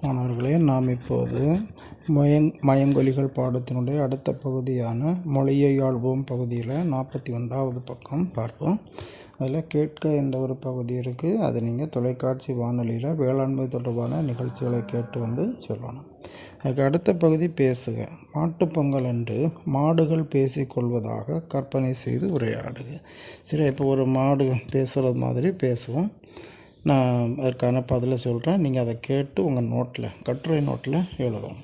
மாணவர்களே, நாம் இப்போது மயங்கொலிகள் பாடத்தினுடைய அடுத்த பகுதியான மொழியை ஆள்வோம் பகுதியில் 41வது பக்கம் பார்ப்போம். அதில் கேட்க என்ற ஒரு பகுதி இருக்குது. அதை நீங்கள் தொலைக்காட்சி வானொலியில் வேளாண்மை தொடர்பான நிகழ்ச்சிகளை கேட்டு வந்து சொல்லணும். அதுக்கு அடுத்த பகுதி பேசுக. மாட்டுப்பொங்கல் அன்று மாடுகள் பேசிக்கொள்வதாக கற்பனை செய்து உரையாடுக. சரி, இப்போ ஒரு மாடு பேசுகிறது மாதிரி பேசுவோம். நான் அதற்கான பதிலை சொல்கிறேன். நீங்கள் அதை கேட்டு உங்கள் நோட்டில், கட்டுரை நோட்டில் எழுதணும்.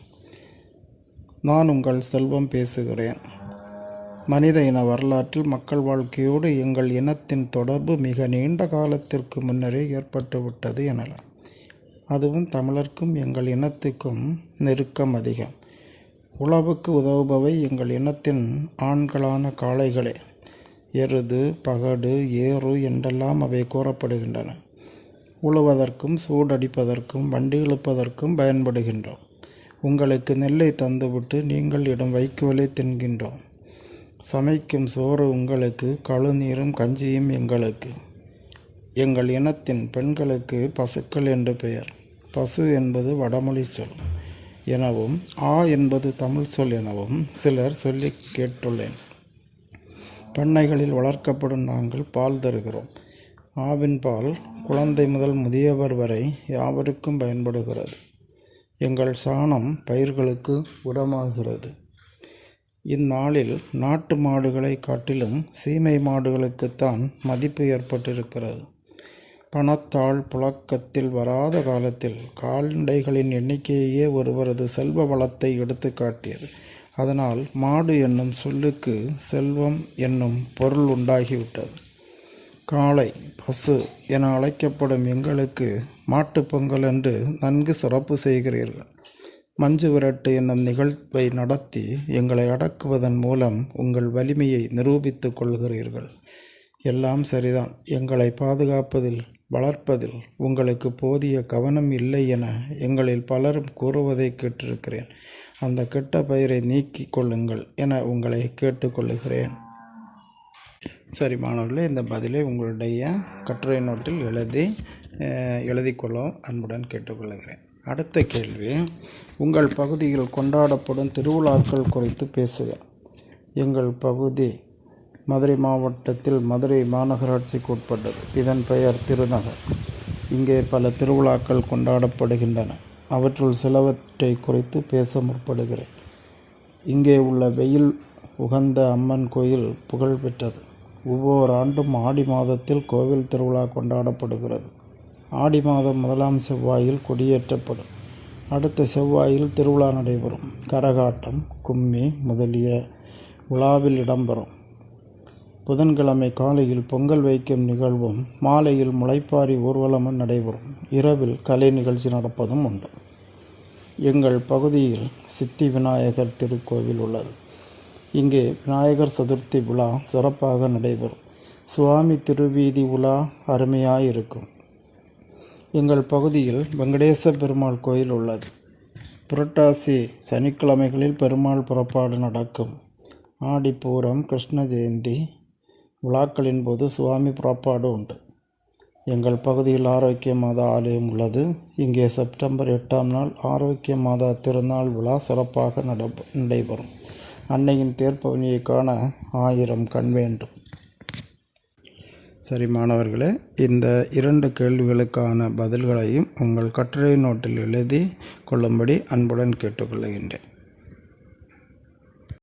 நான் உங்கள் செல்வம் பேசுகிறேன். மனித இன வரலாற்றில் மக்கள் வாழ்க்கையோடு எங்கள் இனத்தின் தொடர்பு மிக நீண்ட காலத்திற்கு முன்னரே ஏற்பட்டுவிட்டது எனலாம். அதுவும் தமிழர்க்கும் எங்கள் இனத்துக்கும் நெருக்கம் அதிகம். உழவுக்கு உதவுபவை எங்கள் இனத்தின் ஆண்களான காளைகளே. எருது, பகடு, ஏறு என்றெல்லாம் அவை கூறப்படுகின்றன. உழுவதற்கும் சூடடிப்பதற்கும் வண்டி இழுப்பதற்கும் பயன்படுகின்றோம். உங்களுக்கு நெல்லை தந்துவிட்டு நீங்கள் இடும் வைக்கோலை தின்கின்றோம். சமைக்கும் சோறு உங்களுக்கு, கழுநீரும் கஞ்சியும் எங்களுக்கு. எங்கள் இனத்தின் பெண்களுக்கு பசுக்கள் என்று பெயர். பசு என்பது வடமொழி சொல் எனவும் ஆ என்பது தமிழ் சொல் எனவும் சிலர் சொல்லி கேட்டுள்ளேன். பண்ணைகளில் வளர்க்கப்படும் நாங்கள் பால் தருகிறோம். ஆவின் பால் குழந்தை முதல் முதியவர் வரை யாவருக்கும் பயன்படுகிறது. எங்கள் சாணம் பயிர்களுக்கு உரமாகிறது. இந்நாளில் நாட்டு மாடுகளை காட்டிலும் சீமை மாடுகளுக்குத்தான் மதிப்பு ஏற்பட்டிருக்கிறது. பணத்தால் புழக்கத்தில் வராத காலத்தில் கால்நடைகளின் எண்ணிக்கையே ஒருவரது செல்வ வளத்தை எடுத்து காட்டியது. அதனால் மாடு என்னும் சொல்லுக்கு செல்வம் என்னும் பொருள் உண்டாகிவிட்டது. காளை, பசு என அழைக்கப்படும் எங்களுக்கு மாட்டுப்பொங்கல் என்று நன்கு சிறப்பு செய்கிறீர்கள். மஞ்சு விரட்டு என்னும் நிகழ்வை நடத்தி எங்களை அடக்குவதன் மூலம் உங்கள் வலிமையை நிரூபித்து கொள்கிறீர்கள். எல்லாம் சரிதான். எங்களை பாதுகாப்பதில், வளர்ப்பதில் உங்களுக்கு போதிய கவனம் இல்லை என எங்களில் பலரும் கூறுவதை கேட்டிருக்கிறேன். அந்த கெட்ட பெயரை நீக்கிக் கொள்ளுங்கள் என உங்களை கேட்டுக்கொள்கிறேன். சரி மாணவர்களே, இந்த பதிலை உங்களுடைய கட்டுரை நோட்டில் எழுதிக்கொள்ள அன்புடன் கேட்டுக்கொள்கிறேன். அடுத்த கேள்வி, உங்கள் பகுதியில் கொண்டாடப்படும் திருவிழாக்கள் குறித்து பேசுக. எங்கள் பகுதி மதுரை மாவட்டத்தில் மதுரை மாநகராட்சிக்கு உட்பட்டது. இதன் பெயர் திருநகர். இங்கே பல திருவிழாக்கள் கொண்டாடப்படுகின்றன. அவற்றுள் சிலவற்றை குறித்து பேச முற்படுகிறேன். இங்கே உள்ள வெயில் உகந்த அம்மன் கோயில் புகழ் பெற்றது. ஒவ்வொரு ஆண்டும் ஆடி மாதத்தில் கோவில் திருவிழா கொண்டாடப்படுகிறது. ஆடி மாதம் 1ஆம் செவ்வாயில் கொடியேற்றப்படும். அடுத்த செவ்வாயில் திருவிழா நடைபெறும். கரகாட்டம், கும்மி முதலிய விழாவில் இடம்பெறும். புதன்கிழமை காலையில் பொங்கல் வைக்கும் நிகழ்வும் மாலையில் முளைப்பாரி ஊர்வலமும் நடைபெறும். இரவில் கலை நிகழ்ச்சி நடப்பதும் உண்டு. எங்கள் பகுதியில் சித்தி விநாயகர் திருக்கோவில் உள்ளது. இங்கே விநாயகர் சதுர்த்தி விழா சிறப்பாக நடைபெறும். சுவாமி திருவீதி உலா அருமையாயிருக்கும். எங்கள் பகுதியில் வெங்கடேச பெருமாள் கோயில் உள்ளது. புரட்டாசி சனிக்கிழமைகளில் பெருமாள் புறப்பாடு நடக்கும். ஆடிப்பூரம், கிருஷ்ண ஜெயந்தி விழாக்களின் போது சுவாமி புறப்பாடு உண்டு. எங்கள் பகுதியில் ஆரோக்கிய மாதா ஆலயம் உள்ளது. இங்கே செப்டம்பர் 8ஆம் நாள் ஆரோக்கிய மாதா திருநாள் விழா சிறப்பாக நடைபெறும். அன்னையின் தேர்ப்பவனியை காண 1000 கண் வேண்டும். சரி மாணவர்களே, இந்த 2 கேள்விகளுக்கான பதில்களையும் உங்கள் கட்டுரை நோட்டில் எழுதி கொள்ளும்படி அன்புடன் கேட்டுக்கொள்கின்றேன்.